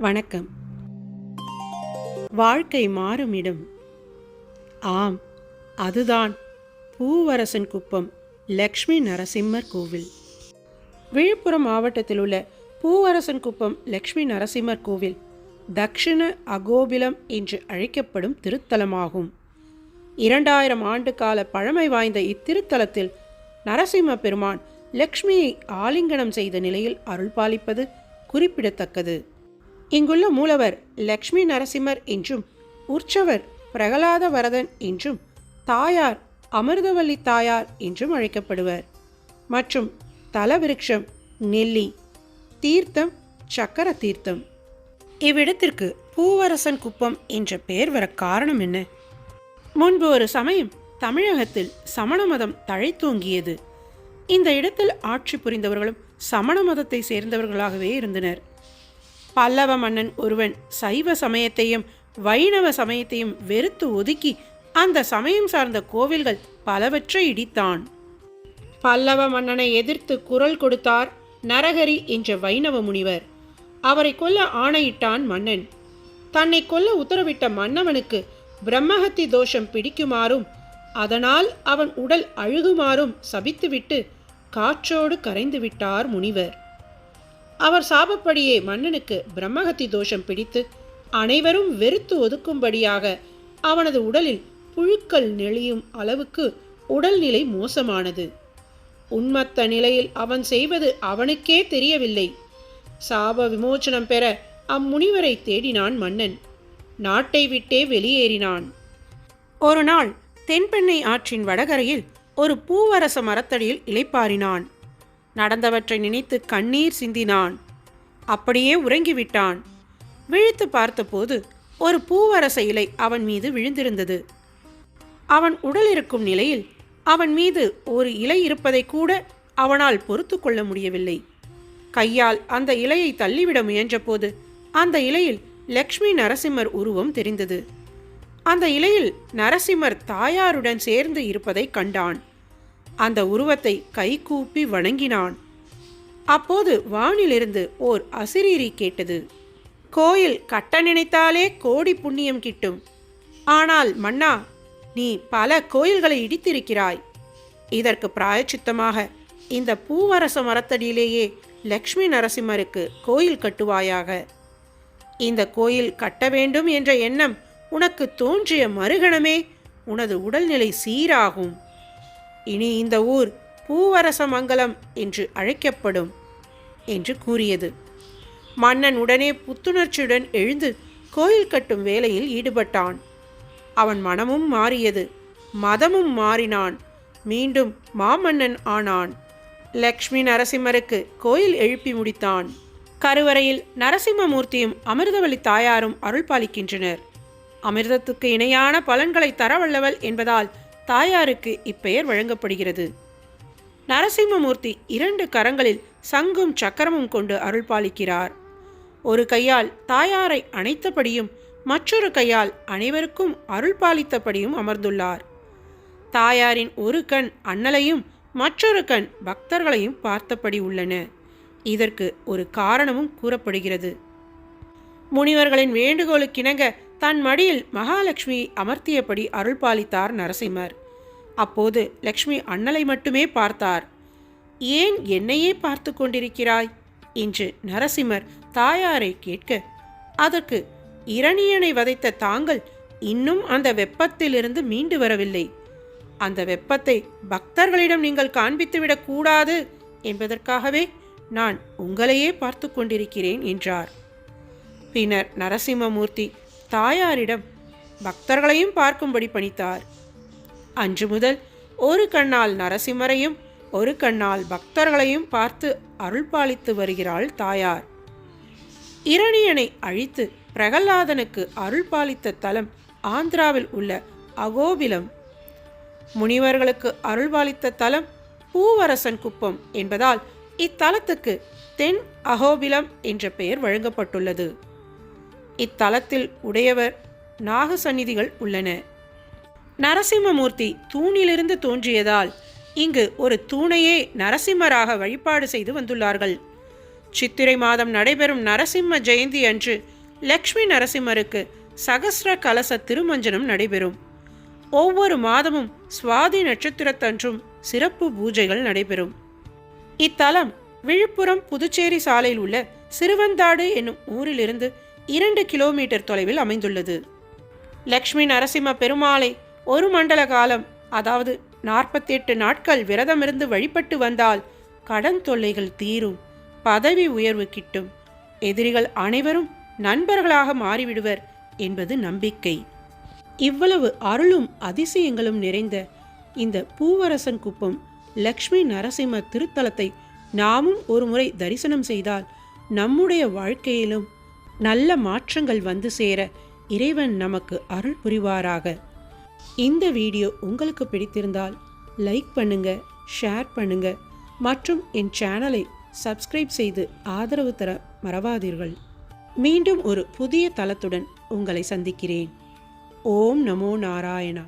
வணக்கம். வாழ்க்கை மாறும் இடம். ஆம், அதுதான் பூவரசன் குப்பம் லக்ஷ்மி நரசிம்மர் கோவில். விழுப்புரம் மாவட்டத்தில் உள்ள பூவரசன் குப்பம் லக்ஷ்மி நரசிம்மர் கோவில் தக்ஷிண அகோபிலம் என்று அழைக்கப்படும் திருத்தலமாகும். 2000 ஆண்டு கால பழமை வாய்ந்த இத்திருத்தலத்தில் நரசிம்ம பெருமான் லக்ஷ்மியை ஆலிங்கனம் செய்த நிலையில் அருள்பாலிப்பது குறிப்பிடத்தக்கது. இங்குள்ள மூலவர் லக்ஷ்மி நரசிம்மர் என்றும், உற்சவர் பிரகலாத வரதன் என்றும், தாயார் அமிர்தவல்லி தாயார் என்றும் அழைக்கப்படுவர். மற்றும் தலவிருட்சம் நெல்லி, தீர்த்தம் சக்கர தீர்த்தம். இவ்விடத்திற்கு பூவரசன் குப்பம் என்ற பெயர் வர காரணம் என்ன? முன்பு ஒரு சமயம் தமிழகத்தில் சமண மதம் தழைத்தோங்கியது. இந்த இடத்தில் ஆட்சி புரிந்தவர்களும் சமண மதத்தை சேர்ந்தவர்களாகவே இருந்தனர். பல்லவ மன்னன் ஒருவன் சைவ சமயத்தையும் வைணவ சமயத்தையும் வெறுத்து ஒதுக்கி அந்த சமயம் சார்ந்த கோவில்கள் பலவற்றை இடித்தான். பல்லவ மன்னனை எதிர்த்து குரல் கொடுத்தார் நரஹரி என்ற வைணவ முனிவர். அவரை கொல்ல ஆணையிட்டான் மன்னன். தன்னை கொல்ல உத்தரவிட்ட மன்னவனுக்கு பிரம்மஹத்தி தோஷம் பிடிக்குமாறும் அதனால் அவன் உடல் அழுகுமாறும் சபித்துவிட்டு காற்றோடு கரைந்து விட்டார் முனிவர். அவர் சாபப்படியே மன்னனுக்கு பிரம்மஹத்தி தோஷம் பிடித்து அனைவரும் வெறுத்து ஒதுக்கும்படியாக அவனது உடலில் புழுக்கள் நெளியும் அளவுக்கு உடல்நிலை மோசமானது. உன்மத்த நிலையில் அவன் செய்வது அவனுக்கே தெரியவில்லை. சாப விமோச்சனம் பெற அம்முனிவரை தேடினான் மன்னன். நாட்டை விட்டே வெளியேறினான். ஒரு நாள் தென்பெண்ணை ஆற்றின் வடகரையில் ஒரு பூவரச மரத்தடியில் இளைப்பாறினான். நடந்தவற்றை நினைத்து கண்ணீர் சிந்தினான். அப்படியே உறங்கிவிட்டான். விழித்து பார்த்தபோது ஒரு பூவரச இலை அவன் மீது விழுந்திருந்தது. அவன் உடல் இருக்கும் நிலையில் அவன் மீது ஒரு இலை இருப்பதை கூட அவனால் பொறுத்து கொள்ள முடியவில்லை. கையால் அந்த இலையை தள்ளிவிட முயன்றபோது அந்த இலையில் லக்ஷ்மி நரசிம்மர் உருவம் தெரிந்தது. அந்த இலையில் நரசிம்மர் தாயாருடன் சேர்ந்து இருப்பதை கண்டான். அந்த உருவத்தை கைகூப்பி வணங்கினான். அப்போது வானிலிருந்து ஓர் அசிரீரி கேட்டது. கோயில் கட்ட நினைத்தாலே கோடி புண்ணியம் கிட்டும். ஆனால் மன்னா, நீ பல கோயில்களை இடித்திருக்கிறாய். இதற்கு பிராயச்சித்தமாக இந்த பூவரச மரத்தடியிலேயே லக்ஷ்மி நரசிம்மருக்கு கோயில் கட்டுவாயாக. இந்த கோயில் கட்ட வேண்டும் என்ற எண்ணம் உனக்கு தோன்றிய மறுகணமே உனது உடல்நிலை சீராகும். இனி இந்த ஊர் பூவரசமங்கலம் என்று அழைக்கப்படும் என்று கூறியது. மன்னன் உடனே புத்துணர்ச்சியுடன் எழுந்து கோயில் கட்டும் வேலையில் ஈடுபட்டான். அவன் மனமும் மாறியது, மதமும் மாறினான். மீண்டும் மாமன்னன் ஆனான். லக்ஷ்மி நரசிம்மருக்கு கோயில் எழுப்பி முடித்தான். கருவறையில் நரசிம்மமூர்த்தியும் அமிர்தவல்லி தாயாரும் அருள் பாலிக்கின்றனர். அமிர்தத்துக்கு இணையான பலன்களை தரவல்லவள் என்பதால் தாயாருக்கு இப்பெயர் வழங்கப்படுகிறது. நரசிம்மமூர்த்தி 2 கரங்களில் சங்கும் சக்கரமும் கொண்டு அருள் பாலிக்கிறார். ஒரு கையால் தாயாரை அணைத்தபடியும் மற்றொரு கையால் அனைவருக்கும் அருள் பாலித்தபடியும் அமர்ந்துள்ளார். தாயாரின் ஒரு கண் அண்ணலையும் மற்றொரு கண் பக்தர்களையும் பார்த்தபடி உள்ளன. இதற்கு ஒரு காரணமும் கூறப்படுகிறது. முனிவர்களின் வேண்டுகோளுக்கிணங்க தன் மடியில் மகாலட்சுமியை அமர்த்தியபடி அருள் பாலித்தார் நரசிம்மர். அப்போது லக்ஷ்மி அண்ணலை மட்டுமே பார்த்தார். ஏன் என்னையே பார்த்து கொண்டிருக்கிறாய் என்று நரசிம்மர் தாயாரை கேட்க, அதற்கு இரணியனை வதைத்த தாங்கள் இன்னும் அந்த வெப்பத்திலிருந்து மீண்டு வரவில்லை. அந்த வெப்பத்தை பக்தர்களிடம் நீங்கள் காண்பித்துவிடக் கூடாது என்பதற்காகவே நான் உங்களையே பார்த்து கொண்டிருக்கிறேன் என்றார். பின்னர் நரசிம்மமூர்த்தி தாயாரிடம் பக்தர்களையும் பார்க்கும்படி பணித்தார். அன்று முதல் ஒரு கண்ணால் நரசிம்மரையும் ஒரு கண்ணால் பக்தர்களையும் பார்த்து அருள் பாலித்து வருகிறாள் தாயார். இரணியனை அழித்து பிரகலாதனுக்கு அருள் பாலித்த தலம் ஆந்திராவில் உள்ள அகோபிலம். முனிவர்களுக்கு அருள் பாலித்த தலம் பூவரசன் குப்பம் என்பதால் இத்தலத்துக்கு தென் அகோபிலம் என்ற பெயர் வழங்கப்பட்டுள்ளது. இத்தலத்தில் உடையவர் நாக சந்நிதிகள் உள்ளன. நரசிம்மமூர்த்தி தூணிலிருந்து தோன்றியதால் இங்கு ஒரு தூணையே நரசிம்மராக வழிபாடு செய்து வந்துள்ளார்கள். சித்திரை மாதம் நடைபெறும் நரசிம்ம ஜெயந்தி அன்று லக்ஷ்மி நரசிம்மருக்கு சகஸ்ர கலச திருமஞ்சனம் நடைபெறும். ஒவ்வொரு மாதமும் சுவாதி நட்சத்திரத்தன்றும் சிறப்பு பூஜைகள் நடைபெறும். இத்தலம் விழுப்புரம் புதுச்சேரி சாலையில் உள்ள சிறுவந்தாடு என்னும் ஊரிலிருந்து 2 கிலோமீட்டர் தொலைவில் அமைந்துள்ளது. லக்ஷ்மி நரசிம்ம பெருமாளை ஒரு மண்டல காலம், அதாவது 48 நாட்கள் விரதமிருந்து வழிபட்டு வந்தால் கடன் தொல்லைகள் தீரும், பதவி உயர்வு கிட்டும், எதிரிகள் அனைவரும் நண்பர்களாக மாறிவிடுவர் என்பது நம்பிக்கை. இவ்வளவு அருளும் அதிசயங்களும் நிறைந்த இந்த பூவரசன் குப்பம் லக்ஷ்மி நரசிம்ம திருத்தலத்தை நாமும் ஒரு முறை தரிசனம் செய்தால் நம்முடைய வாழ்க்கையிலும் நல்ல மாற்றங்கள் வந்து சேர இறைவன் நமக்கு அருள் புரிவாராக. இந்த வீடியோ உங்களுக்கு பிடித்திருந்தால் லைக் பண்ணுங்க, ஷேர் பண்ணுங்க மற்றும் என் சேனலை சப்ஸ்கிரைப் செய்து ஆதரவு தர மறவாதீர்கள். மீண்டும் ஒரு புதிய தலத்துடன் உங்களை சந்திக்கிறேன். ஓம் நமோ நாராயணா.